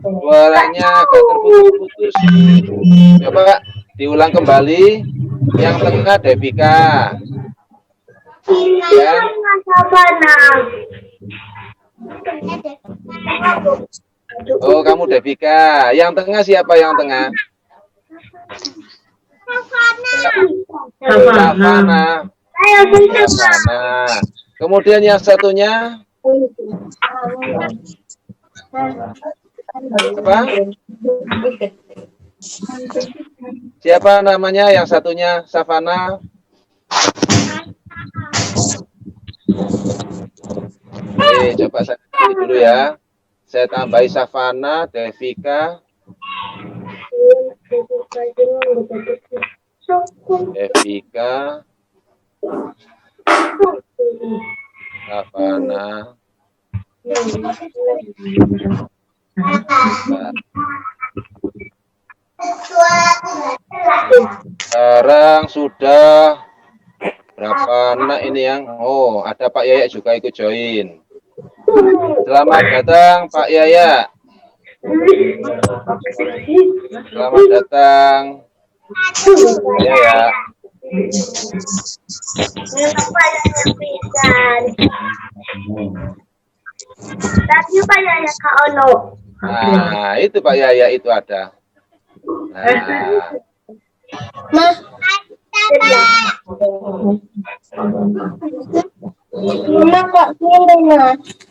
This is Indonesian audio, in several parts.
Suaranya agak terputus-putus. Coba diulang kembali. Yang tengah Devika. Ya. Oh, kamu Devika. Yang tengah siapa yang tengah? Savana. Savana. Kemudian yang satunya apa? Siapa namanya yang satunya Savana? Oke, coba saya cari dulu ya. Saya tambahi Savana, Devika. Devika. Savana. Sekarang sudah berapa anak ini yang ada Pak Yaya juga ikut join. Selamat datang Pak Yaya. Selamat datang Yaya. Tapi Pak Yaya Kak Ono. Nah, itu Pak Yaya itu ada. Nah.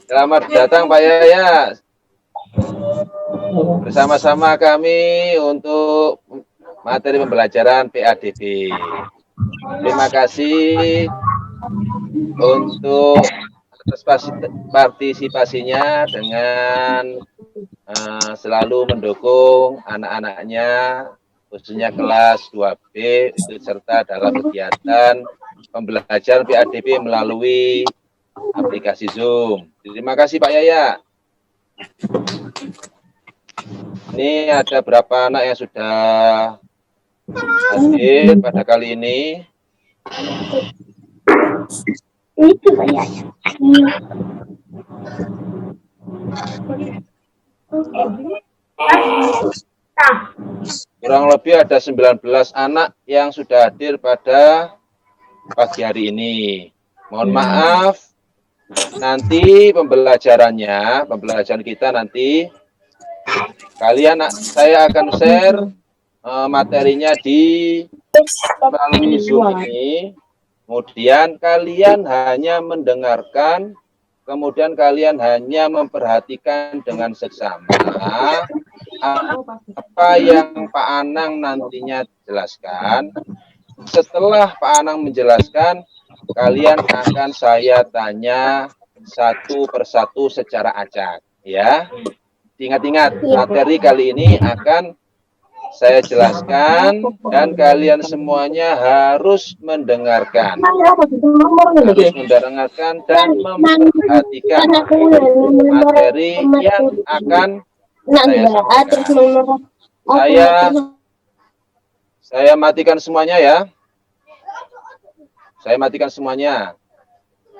Selamat datang Pak Yaya. Bersama-sama kami untuk materi pembelajaran PADB. Terima kasih untuk atas partisipasinya dengan selalu mendukung anak-anaknya, khususnya kelas 2B, ikut serta dalam kegiatan pembelajaran PADB melalui aplikasi Zoom. Terima kasih Pak Yaya. Ini ada berapa anak yang sudah hadir pada kali ini? Itu Pak Yaya. Kurang lebih ada 19 anak yang sudah hadir pada pagi hari ini. Mohon maaf, nanti pembelajaran kita nanti saya akan share materinya di melalui Zoom ini. Kemudian kalian hanya mendengarkan, kemudian kalian hanya memperhatikan dengan seksama apa yang Pak Anang nantinya jelaskan. Setelah Pak Anang menjelaskan, kalian akan saya tanya satu persatu secara acak, ya. Ingat-ingat, materi kali ini akan saya jelaskan dan kalian semuanya harus mendengarkan. Harus mendengarkan dan memperhatikan materi yang akan saya sampaikan. Saya matikan semuanya ya. Saya matikan semuanya.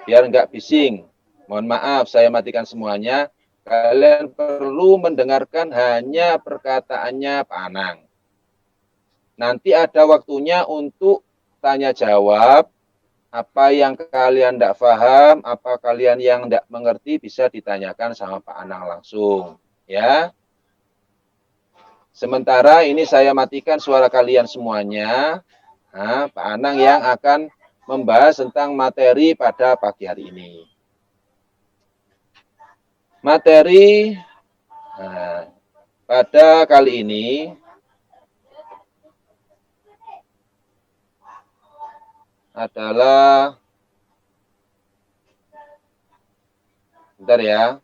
Biar nggak bising. Mohon maaf, saya matikan semuanya. Kalian perlu mendengarkan hanya perkataannya Pak Anang. Nanti ada waktunya untuk tanya jawab. Apa yang kalian tidak paham, apa kalian yang tidak mengerti bisa ditanyakan sama Pak Anang langsung. Ya. Sementara ini saya matikan suara kalian semuanya. Nah, Pak Anang yang akan membahas tentang materi pada pagi hari ini. Materi pada kali ini adalah, bentar ya.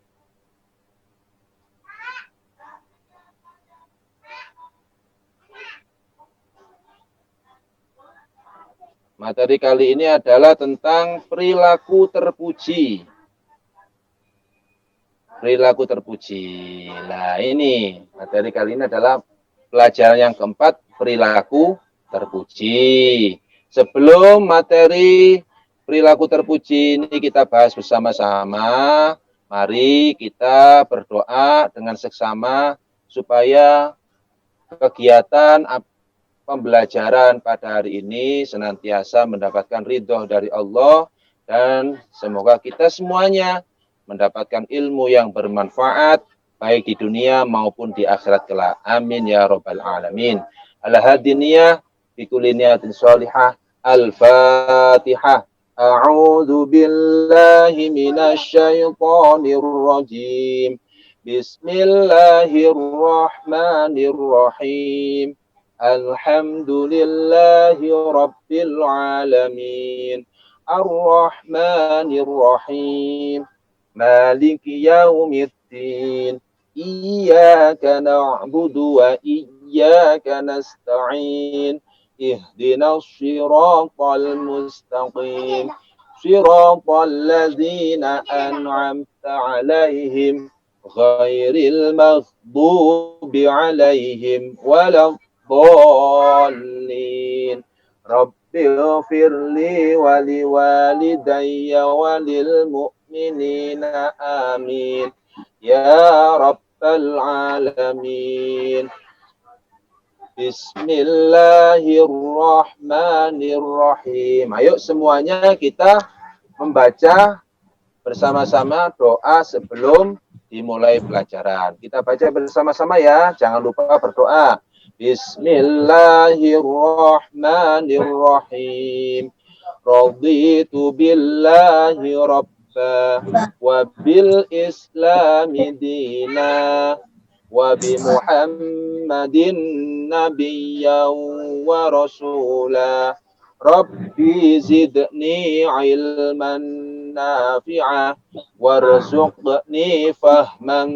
Materi kali ini adalah tentang perilaku terpuji. Perilaku terpuji. Nah, ini materi kali ini adalah pelajaran yang keempat, perilaku terpuji. Sebelum materi perilaku terpuji ini kita bahas bersama-sama, Mari kita berdoa dengan seksama supaya kegiatan pembelajaran pada hari ini senantiasa mendapatkan ridho dari Allah dan semoga kita semuanya mendapatkan ilmu yang bermanfaat baik di dunia maupun di akhirat kelak. Amin ya rabbal alamin. Al-hadiniyah bi kulli niyatin shalihah. Al-Fatihah. A'udzu billahi minasy syaithanir rajim. Bismillahirrahmanirrahim. Alhamdulillahi rabbil alamin. Ar-Rahmanir Rahim. Maliki yaumiddin. Iyyaka na'budu wa iyyaka nasta'in. Ihdinas siratal mustaqim. Siratal ladzina an'amta 'alaihim ghairil maghdubi 'alaihim waladdallin. Rabbi ighfirli wa liwalidayya wa lil mu'minina amin. Ya Rabbal alamin. Bismillahirrahmanirrahim. Ayo semuanya kita membaca bersama-sama doa sebelum dimulai pelajaran. Kita baca bersama-sama ya, jangan lupa berdoa. Bismillahirrahmanirrahim. Raditu billahi rabba wa bil islami dina wa bi Muhammadin nabiyyan wa rasula. Rabbi zidni ilman nafi'ah warzuqni fahman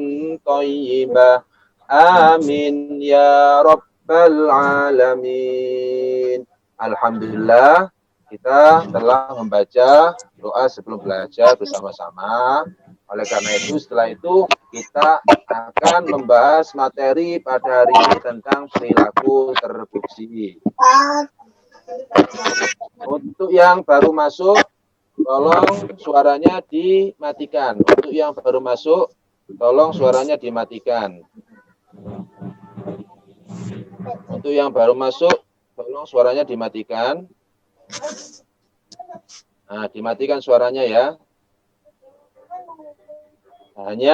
thayyibah. Amin ya rabbal alamin. Alhamdulillah, kita telah membaca doa sebelum belajar bersama-sama. Oleh karena itu, setelah itu kita akan membahas materi pada hari ini tentang perilaku terpuji. Untuk yang baru masuk, tolong suaranya dimatikan. Untuk yang baru masuk, tolong suaranya dimatikan. Untuk yang baru masuk, tolong suaranya dimatikan. Nah, dimatikan suaranya ya.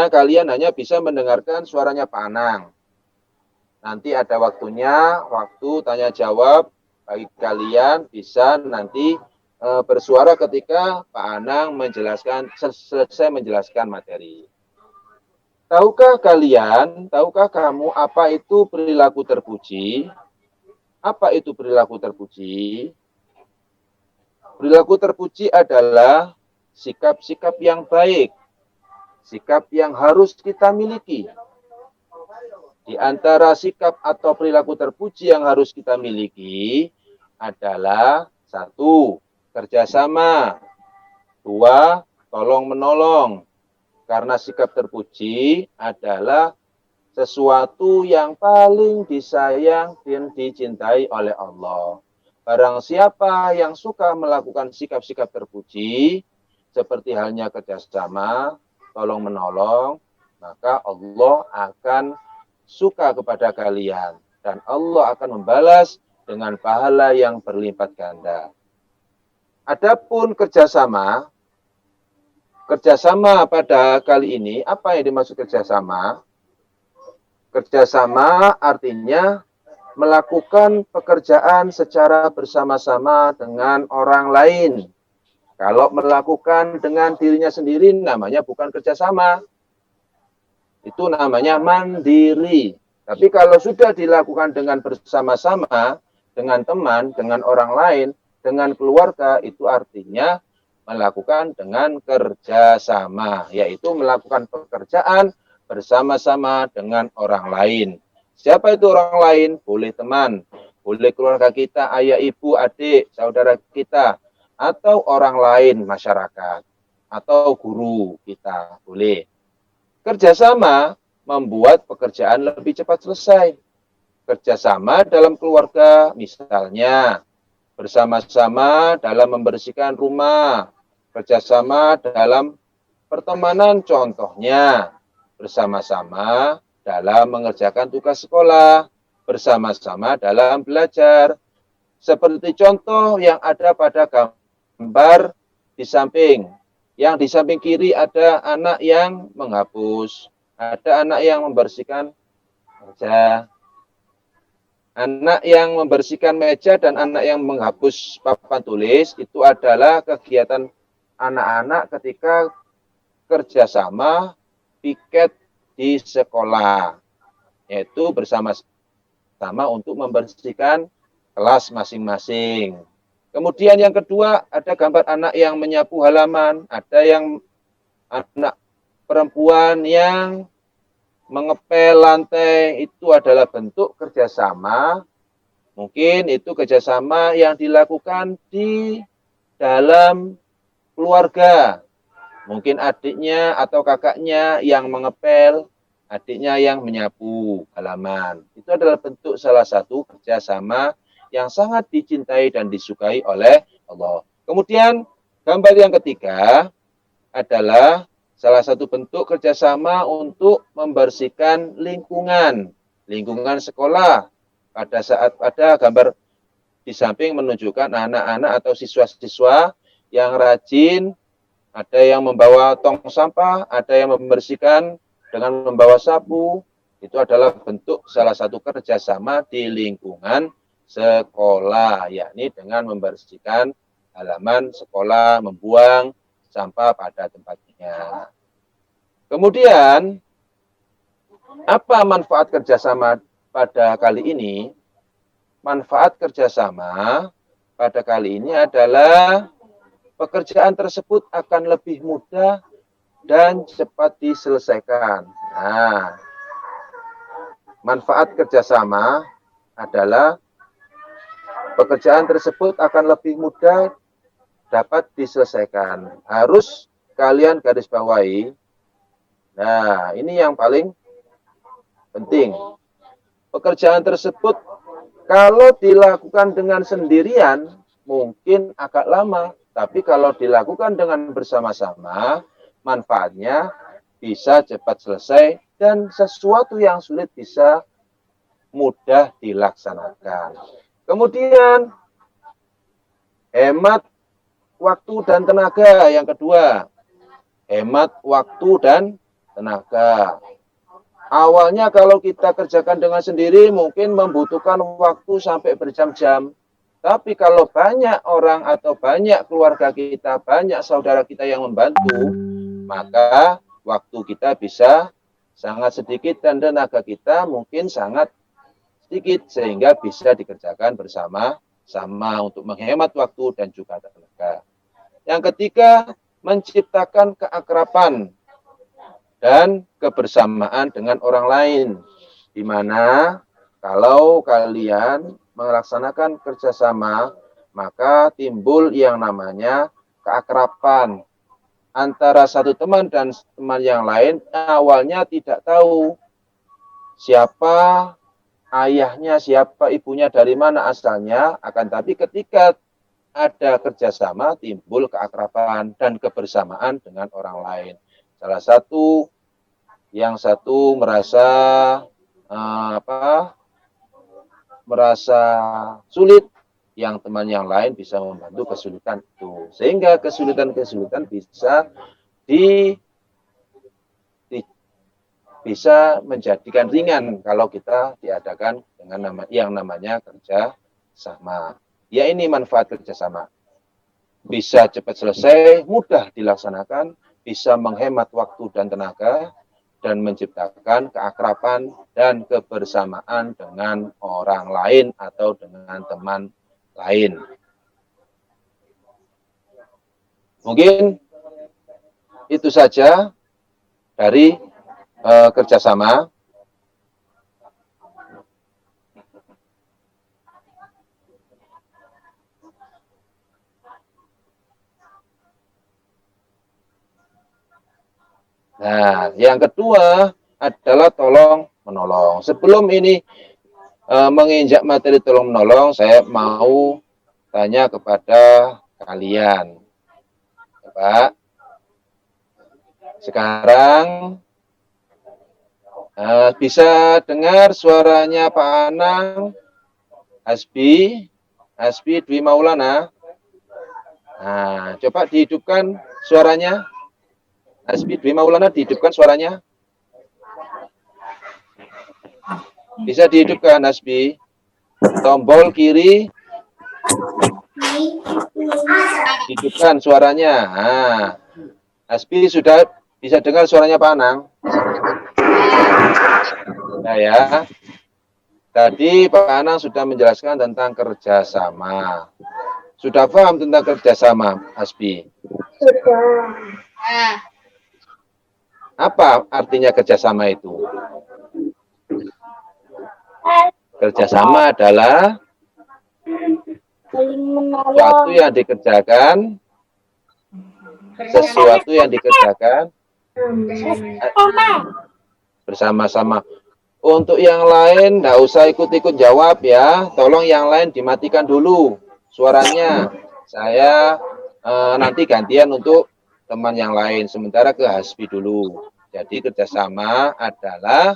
Kalian hanya bisa mendengarkan suaranya Pak Anang. Nanti ada waktunya, waktu tanya jawab. Bagi kalian bisa nanti bersuara ketika Pak Anang selesai menjelaskan materi. Tahukah kamu apa itu perilaku terpuji? Apa itu perilaku terpuji? Perilaku terpuji adalah sikap-sikap yang baik, sikap yang harus kita miliki. Di antara sikap atau perilaku terpuji yang harus kita miliki adalah 1, kerjasama. 2, tolong-menolong. Karena sikap terpuji adalah sesuatu yang paling disayang dan dicintai oleh Allah. Barang siapa yang suka melakukan sikap-sikap terpuji, seperti halnya kerjasama, tolong-menolong, maka Allah akan suka kepada kalian. Dan Allah akan membalas dengan pahala yang berlipat ganda. Adapun kerjasama pada kali ini, apa yang dimaksud kerjasama? Kerjasama artinya melakukan pekerjaan secara bersama-sama dengan orang lain. Kalau melakukan dengan dirinya sendiri namanya bukan kerjasama. Itu namanya mandiri. Tapi kalau sudah dilakukan dengan bersama-sama, dengan teman, dengan orang lain, dengan keluarga, itu artinya melakukan dengan kerjasama, yaitu melakukan pekerjaan bersama-sama dengan orang lain. Siapa itu orang lain? Boleh teman, boleh keluarga kita, ayah, ibu, adik, saudara kita, atau orang lain masyarakat, atau guru kita, boleh. Kerjasama membuat pekerjaan lebih cepat selesai. Kerjasama dalam keluarga, misalnya bersama-sama dalam membersihkan rumah, kerjasama dalam Pertemanan contohnya bersama-sama dalam mengerjakan tugas sekolah, bersama-sama dalam belajar. Seperti contoh yang ada pada gambar di samping. Yang di samping kiri ada anak yang menghapus, ada anak yang membersihkan meja, anak yang membersihkan meja dan anak yang menghapus papan tulis. Itu adalah kegiatan anak-anak ketika kerjasama piket di sekolah, yaitu bersama-sama untuk membersihkan kelas masing-masing. Kemudian yang kedua, ada gambar anak yang menyapu halaman, ada yang anak perempuan yang mengepel lantai. Itu adalah bentuk kerjasama. Mungkin itu kerjasama yang dilakukan di dalam keluarga. Mungkin adiknya atau kakaknya yang mengepel, adiknya yang menyapu halaman. Itu adalah bentuk salah satu kerjasama yang sangat dicintai dan disukai oleh Allah. Kemudian gambar yang ketiga adalah salah satu bentuk kerjasama untuk membersihkan lingkungan sekolah. Pada saat ada gambar di samping menunjukkan anak-anak atau siswa-siswa yang rajin, ada yang membawa tong sampah, ada yang membersihkan dengan membawa sapu. Itu adalah bentuk salah satu kerjasama di lingkungan sekolah, yakni dengan membersihkan halaman sekolah, membuang sampah pada tempatnya. Kemudian, apa manfaat kerjasama pada kali ini? Manfaat kerjasama pada kali ini adalah pekerjaan tersebut akan lebih mudah dan cepat diselesaikan. Nah, manfaat kerjasama adalah pekerjaan tersebut akan lebih mudah dapat diselesaikan. Harus kalian garis bawahi. Nah, ini yang paling penting. Pekerjaan tersebut kalau dilakukan dengan sendirian mungkin agak lama. Tapi kalau dilakukan dengan bersama-sama, manfaatnya bisa cepat selesai dan sesuatu yang sulit bisa mudah dilaksanakan. Kemudian, hemat waktu dan tenaga. Yang kedua, hemat waktu dan tenaga. Awalnya kalau kita kerjakan dengan sendiri mungkin membutuhkan waktu sampai berjam-jam. Tapi kalau banyak orang atau banyak keluarga kita, banyak saudara kita yang membantu, maka waktu kita bisa sangat sedikit dan tenaga kita mungkin sangat sedikit sehingga bisa dikerjakan bersama-sama untuk menghemat waktu dan juga tenaga. Yang ketiga, menciptakan keakraban dan kebersamaan dengan orang lain, di mana kalau kalian melaksanakan kerjasama, maka timbul yang namanya keakraban antara satu teman dan teman yang lain. Awalnya tidak tahu siapa ayahnya, siapa ibunya, dari mana asalnya, akan tapi ketika ada kerjasama, timbul keakraban dan kebersamaan dengan orang lain. Salah satu, yang satu merasa merasa sulit, yang teman yang lain bisa membantu kesulitan itu. Sehingga kesulitan-kesulitan bisa menjadikan ringan kalau kita diadakan dengan yang namanya kerja sama. Ya, ini manfaat kerjasama. Bisa cepat selesai, mudah dilaksanakan, bisa menghemat waktu dan tenaga, dan menciptakan keakraban dan kebersamaan dengan orang lain atau dengan teman lain. Mungkin itu saja dari kerjasama. Nah, yang kedua adalah tolong menolong. Sebelum ini menginjak materi tolong menolong, saya mau tanya kepada kalian, Pak. Sekarang bisa dengar suaranya Pak Anang, Hasbi Dwi Maulana. Nah, coba dihidupkan suaranya. Hasbi Dwi Maulana, dihidupkan suaranya. Bisa dihidupkan, Hasbi. Tombol kiri. Hidupkan suaranya. Nah, Hasbi sudah bisa dengar suaranya Pak Anang. Nah ya. Tadi Pak Anang sudah menjelaskan tentang kerjasama. Sudah paham tentang kerjasama, Hasbi? Sudah. Apa artinya kerjasama itu? Kerjasama adalah sesuatu yang dikerjakan bersama-sama. Untuk yang lain, nggak usah ikut-ikut jawab ya. Tolong yang lain dimatikan dulu suaranya. Saya nanti gantian untuk teman yang lain. Sementara ke Hasbi dulu. Jadi kerjasama adalah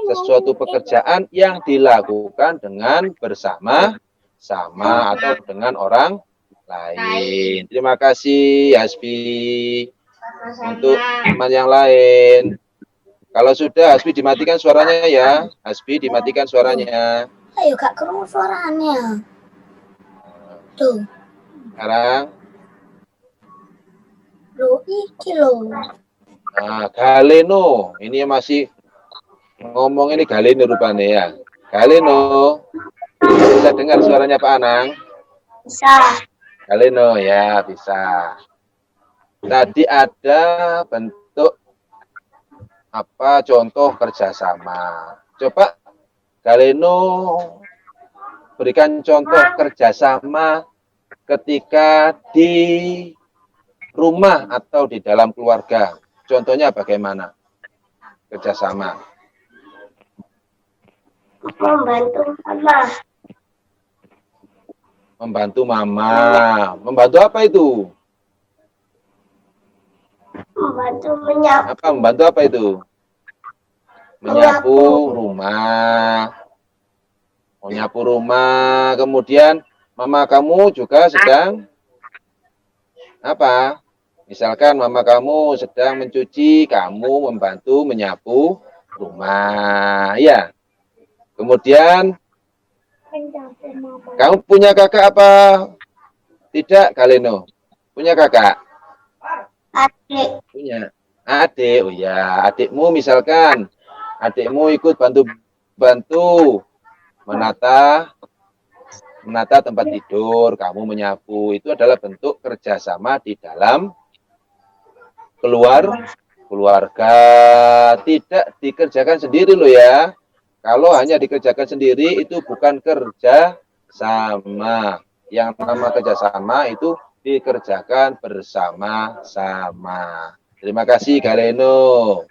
sesuatu pekerjaan yang dilakukan dengan bersama-sama atau dengan orang lain. Terima kasih Hasbi. Untuk teman yang lain. Kalau sudah, Hasbi dimatikan suaranya ya. Hasbi dimatikan suaranya. Ayo Kak, kerungu suaranya. Tuh. Sekarang. Loh, iki loh. Nah, Galeno. Ini masih ngomong ini Galeno rupanya ya. Galeno. Bisa dengar suaranya Pak Anang? Bisa. Galeno ya, bisa. Tadi ada bentuk apa contoh kerjasama. Coba Galeno berikan contoh kerjasama ketika di rumah atau di dalam keluarga. Contohnya bagaimana kerjasama? Membantu mama. Membantu mama. Membantu apa itu? Membantu menyapu. Membantu apa itu? Menyapu rumah. Menyapu rumah. Kemudian mama kamu juga sedang apa? Misalkan mama kamu sedang mencuci, kamu membantu menyapu rumah. Ya. Kemudian kamu punya kakak apa? Tidak, Galeno. Punya kakak? Adik. Punya. Adik, oh ya. Adikmu misalkan, adikmu ikut bantu menata tempat tidur, kamu menyapu. Itu adalah bentuk kerjasama di dalam keluarga. Tidak dikerjakan sendiri loh ya. Kalau hanya dikerjakan sendiri itu bukan kerja sama. Yang nama kerjasama itu dikerjakan bersama-sama. Terima kasih Galeno.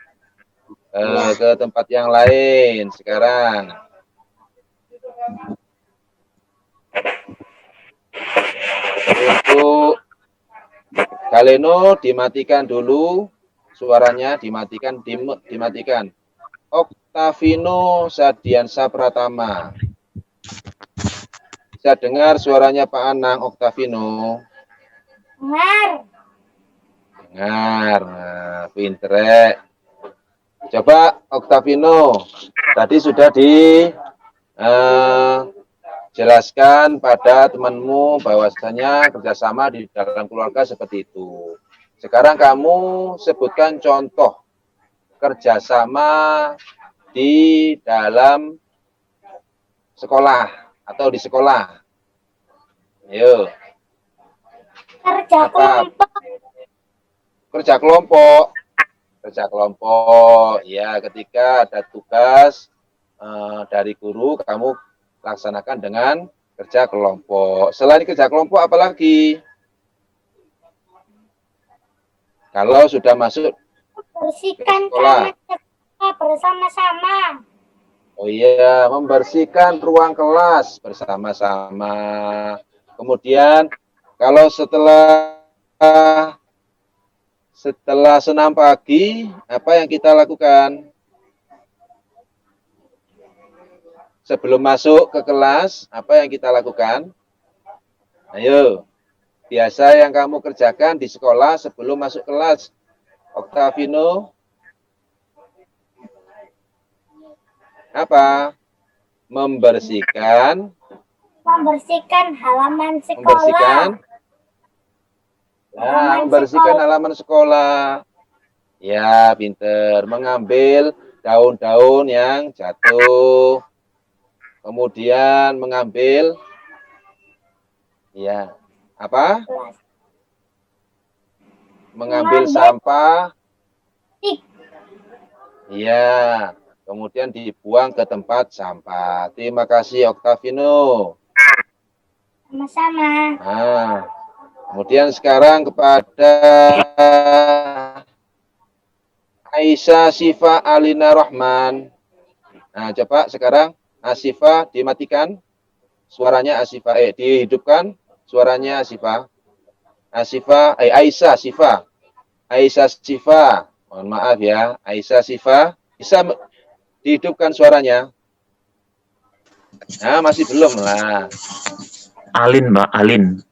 Ke tempat yang lain sekarang. Untuk Galeno dimatikan dulu suaranya, dimatikan. Oktavino Sadiansa Pratama. Bisa dengar suaranya Pak Anang, Oktavino? Dengar. Nah, pinter. Coba Oktavino, tadi sudah jelaskan pada temanmu bahwasanya kerjasama di dalam keluarga seperti itu. Sekarang kamu sebutkan contoh kerjasama di dalam sekolah atau di sekolah. Ayo. Kerja kelompok. Ya, ketika ada tugas dari guru, kamu laksanakan dengan kerja kelompok. Selain kerja kelompok, apalagi? Kalau sudah masuk bersihkan sekolah bersama-sama. Oh iya, membersihkan ruang kelas bersama-sama. Kemudian kalau setelah Setelah senam pagi, apa yang kita lakukan? Sebelum masuk ke kelas, apa yang kita lakukan? Ayo, biasa yang kamu kerjakan di sekolah sebelum masuk kelas. Octavino, apa? Membersihkan halaman sekolah. Membersihkan halaman sekolah. Ya, pinter. Mengambil daun-daun yang jatuh. Kemudian mengambil, ya, apa? Mengambil sampah. Ya, kemudian dibuang ke tempat sampah. Terima kasih, Octavino. Sama-sama. Nah, kemudian sekarang kepada Aisyah Sifa Alina Rahman. Nah, coba sekarang Asifa dimatikan suaranya Asifa, dihidupkan suaranya Asifa. Aisyah Sifa. Aisyah Sifa. Mohon maaf ya, Aisyah Sifa. Bisa dihidupkan suaranya? Nah, masih belum lah. Alin, Mbak, Alin.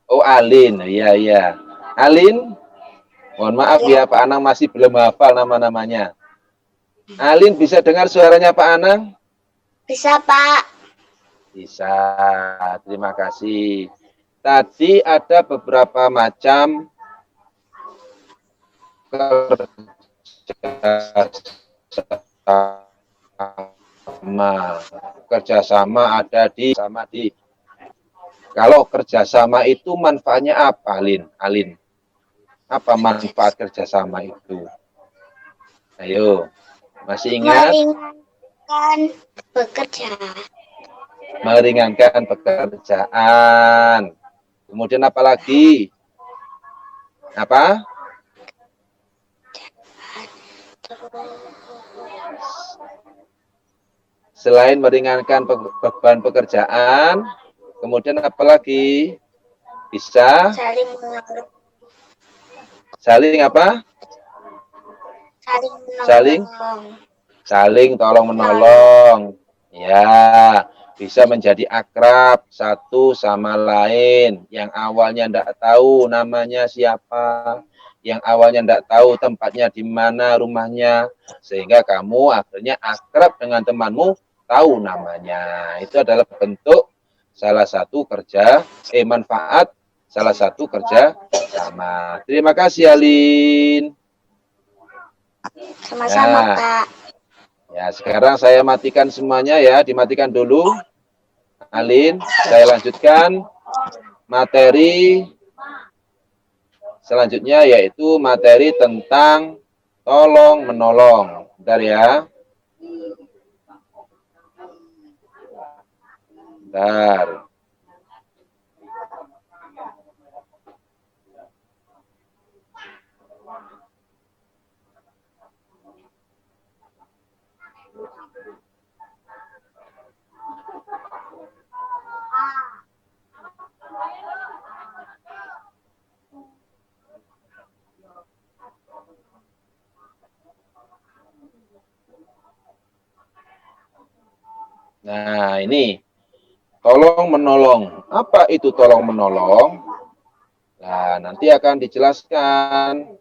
Oh, Alin. Iya, iya. Alin, mohon maaf ya, Pak Anang masih belum hafal nama-namanya. Alin, bisa dengar suaranya Pak Anang? Bisa, Pak. Bisa, terima kasih. Tadi ada beberapa macam kerjasama ada di kalau kerjasama itu manfaatnya apa, Alin? Apa manfaat kerjasama itu? Ayo, masih ingat? Meringankan pekerjaan. Kemudian apa lagi? Apa? Selain meringankan beban pekerjaan, kemudian apa lagi? Bisa saling apa? Saling tolong menolong. Ya, bisa menjadi akrab satu sama lain. Yang awalnya tidak tahu namanya siapa, yang awalnya tidak tahu tempatnya di mana rumahnya, sehingga kamu akhirnya akrab dengan temanmu, tahu namanya. Itu adalah bentuk salah satu manfaat salah satu kerja sama. Terima kasih, Alin. Sama-sama, Pak. Ya, sekarang saya matikan semuanya ya, dimatikan dulu. Alin, saya lanjutkan materi selanjutnya, yaitu materi tentang tolong menolong. Bentar ya. Bentar. Nah, ini tolong menolong. Apa itu tolong menolong? Nah, nanti akan dijelaskan.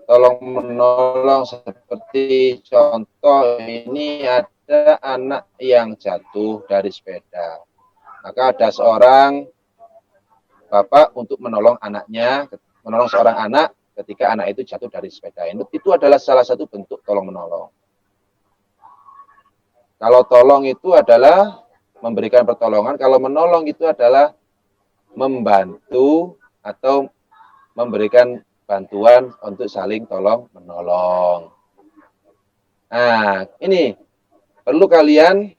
Tolong menolong seperti contoh ini, ada anak yang jatuh dari sepeda. Maka ada seorang bapak untuk menolong anaknya, menolong seorang anak ketika anak itu jatuh dari sepeda. Itu adalah salah satu bentuk tolong menolong. Kalau tolong itu adalah memberikan pertolongan, kalau menolong itu adalah membantu atau memberikan bantuan untuk saling tolong menolong. Nah, ini perlu kalian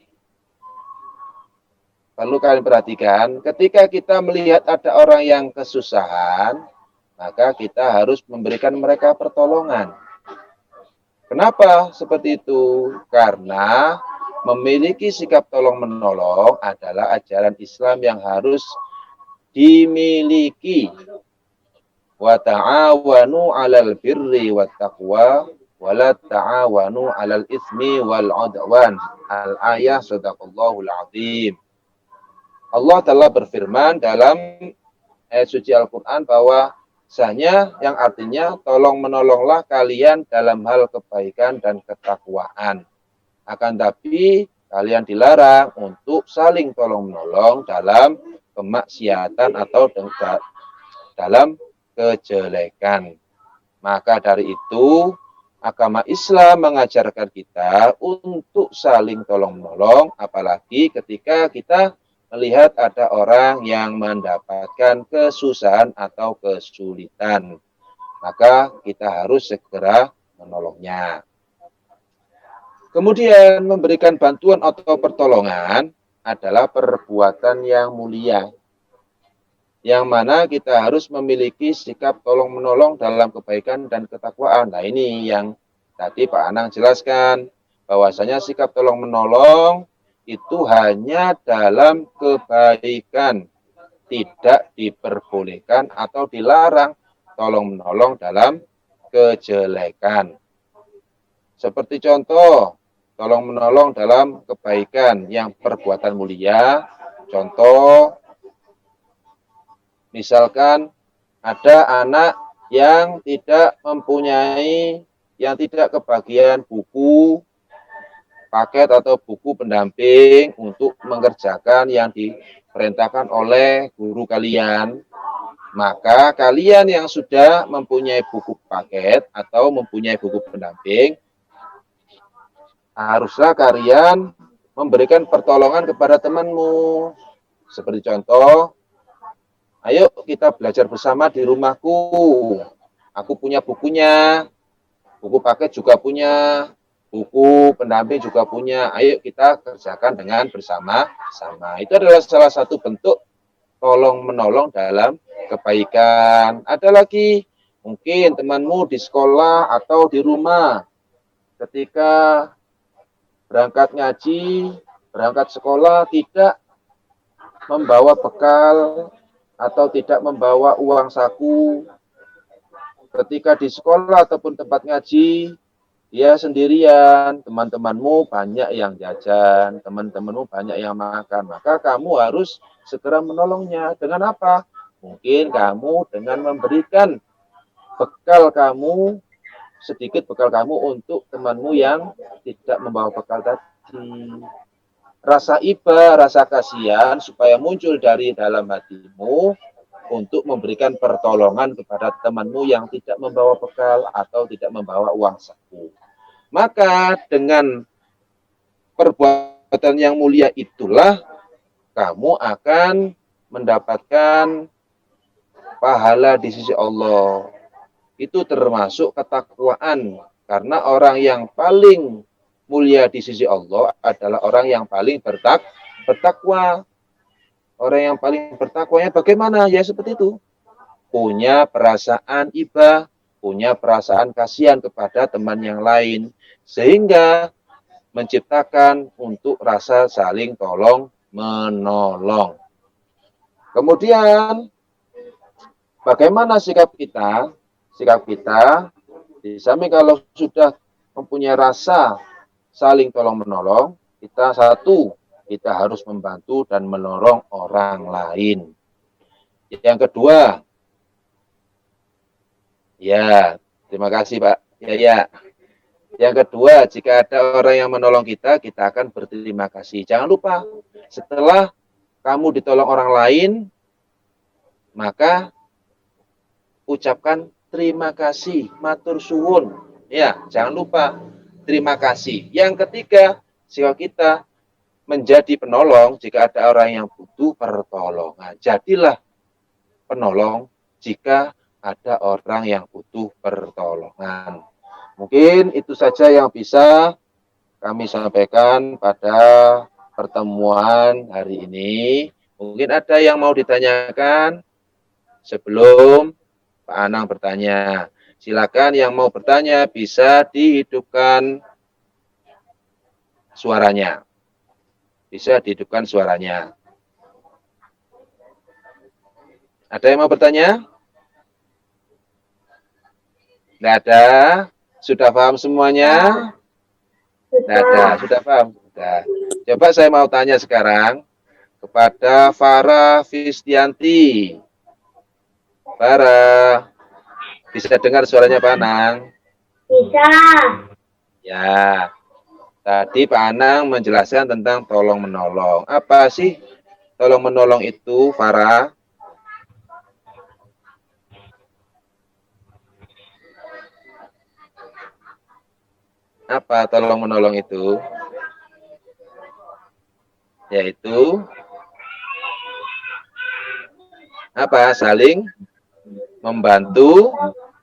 perhatikan, ketika kita melihat ada orang yang kesusahan, maka kita harus memberikan mereka pertolongan. Kenapa seperti itu? Karena memiliki sikap tolong-menolong adalah ajaran Islam yang harus dimiliki. wa ta'awanu 'alal birri wat taqwa wa la ta'awanu 'alal ismi wal 'udwan. Al-ayah sadaqallahul azim. Allah telah berfirman dalam ayat suci Al-Qur'an bahwa sahnya yang artinya tolong menolonglah kalian dalam hal kebaikan dan ketakwaan. Akan tapi kalian dilarang untuk saling tolong menolong dalam kemaksiatan atau dalam kejelekan. Maka dari itu agama Islam mengajarkan kita untuk saling tolong menolong, apalagi ketika kita melihat ada orang yang mendapatkan kesusahan atau kesulitan, maka kita harus segera menolongnya. Kemudian memberikan bantuan atau pertolongan adalah perbuatan yang mulia, yang mana kita harus memiliki sikap tolong menolong dalam kebaikan dan ketakwaan. Nah, ini yang tadi Pak Anang jelaskan, bahwasanya sikap tolong menolong itu hanya dalam kebaikan, tidak diperbolehkan atau dilarang tolong menolong dalam kejelekan. Seperti contoh, tolong menolong dalam kebaikan yang perbuatan mulia. Contoh, misalkan ada anak yang tidak kebagian buku paket atau buku pendamping untuk mengerjakan yang diperintahkan oleh guru kalian, maka kalian yang sudah mempunyai buku paket atau mempunyai buku pendamping, haruslah kalian memberikan pertolongan kepada temanmu. Seperti contoh, ayo kita belajar bersama di rumahku. Aku punya bukunya, buku paket juga punya, buku pendamping juga punya. Ayo kita kerjakan dengan bersama-sama. Itu adalah salah satu bentuk tolong menolong dalam kebaikan. Ada lagi, mungkin temanmu di sekolah atau di rumah, ketika berangkat ngaji, berangkat sekolah tidak membawa bekal atau tidak membawa uang saku. Ketika di sekolah ataupun tempat ngaji, dia sendirian, teman-temanmu banyak yang jajan, teman-temanmu banyak yang makan, maka kamu harus segera menolongnya. Dengan apa? Mungkin kamu dengan memberikan bekal kamu, sedikit bekal kamu untuk temanmu yang tidak membawa bekal tadi. Rasa iba, rasa kasihan supaya muncul dari dalam hatimu untuk memberikan pertolongan kepada temanmu yang tidak membawa bekal atau tidak membawa uang saku. Maka dengan perbuatan yang mulia itulah kamu akan mendapatkan pahala di sisi Allah. Itu termasuk ketakwaan, karena orang yang paling mulia di sisi Allah adalah orang yang paling bertakwa. Orang yang paling bertakwanya bagaimana? Ya seperti itu. Punya perasaan iba, punya perasaan kasihan kepada teman yang lain, sehingga menciptakan untuk rasa saling tolong menolong. Kemudian bagaimana sikap kita? Sikap kita, di samping kalau sudah mempunyai rasa saling tolong menolong, kita harus membantu dan menolong orang lain. Yang kedua, ya, terima kasih Pak. Ya. Yang kedua, jika ada orang yang menolong kita, kita akan berterima kasih. Jangan lupa, setelah kamu ditolong orang lain, maka ucapkan terima kasih, matur suwun. Ya, jangan lupa terima kasih. Yang ketiga, jika kita menjadi penolong, jika ada orang yang butuh pertolongan, jadilah penolong jika ada orang yang butuh pertolongan. Mungkin itu saja yang bisa kami sampaikan pada pertemuan hari ini. Mungkin ada yang mau ditanyakan sebelum Pak Anang bertanya. Silakan yang mau bertanya bisa dihidupkan suaranya. Bisa dihidupkan suaranya. Ada yang mau bertanya? Tidak ada? Sudah paham semuanya? Tidak ada. Sudah paham? Sudah. Coba saya mau tanya sekarang kepada Farah Fistianti. Farah, bisa dengar suaranya Pak Anang? Bisa. Ya, tadi Pak Anang menjelaskan tentang tolong menolong. Apa sih tolong menolong itu, Farah? Apa tolong menolong itu? Yaitu apa? Saling membantu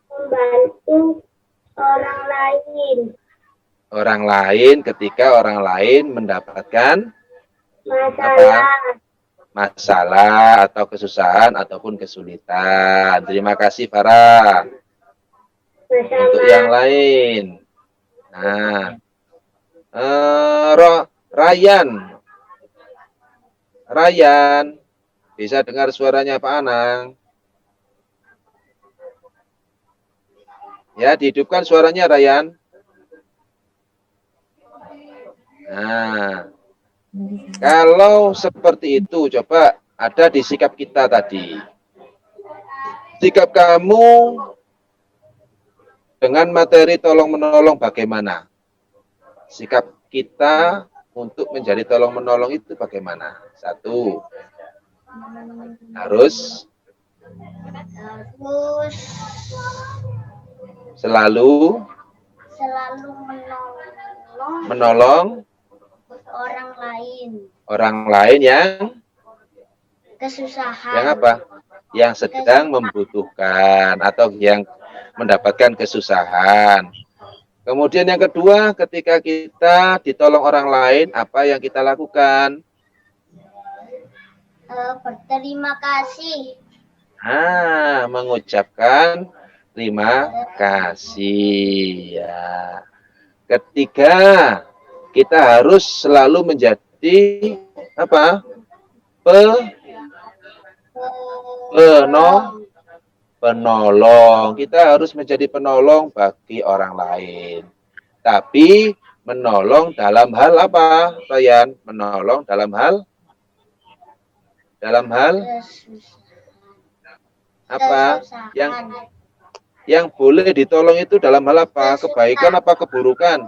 Membantu orang lain. orang lain ketika orang lain mendapatkan Masalah. masalah atau kesusahan ataupun kesulitan. Terima kasih Farah. Untuk yang lain. Nah, Ryan. Ryan, bisa dengar suaranya Pak Anang? Ya, dihidupkan suaranya Ryan. Nah, kalau seperti itu, coba ada di sikap kita tadi. Sikap kamu dengan materi tolong-menolong bagaimana? Sikap kita untuk menjadi tolong-menolong itu bagaimana? Satu, harus selalu menolong orang lain yang kesusahan. yang apa? Yang sedang membutuhkan atau yang mendapatkan kesusahan. Kemudian yang kedua, ketika kita ditolong orang lain, apa yang kita lakukan? Berterima kasih. Mengucapkan terima kasih. Ya. Ketiga, kita harus selalu menjadi apa? Penolong. Kita harus menjadi penolong bagi orang lain. Tapi menolong dalam hal apa, Ryan? Menolong dalam hal apa? Yang boleh ditolong itu dalam hal apa? Kebaikan apa keburukan?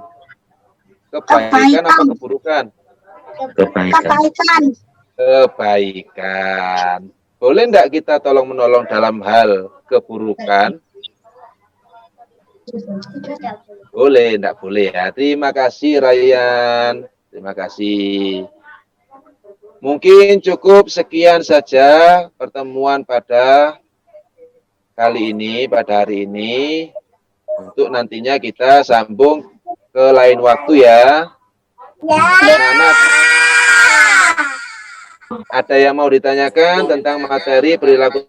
Kebaikan apa keburukan? Kebaikan. Boleh enggak kita tolong menolong dalam hal keburukan? Boleh, enggak boleh ya. Terima kasih Ryan. Terima kasih. Mungkin cukup sekian saja pertemuan pada kali ini, pada hari ini. Untuk nantinya kita sambung ke lain waktu ya. Anak-anak, ada yang mau ditanyakan tentang materi perilaku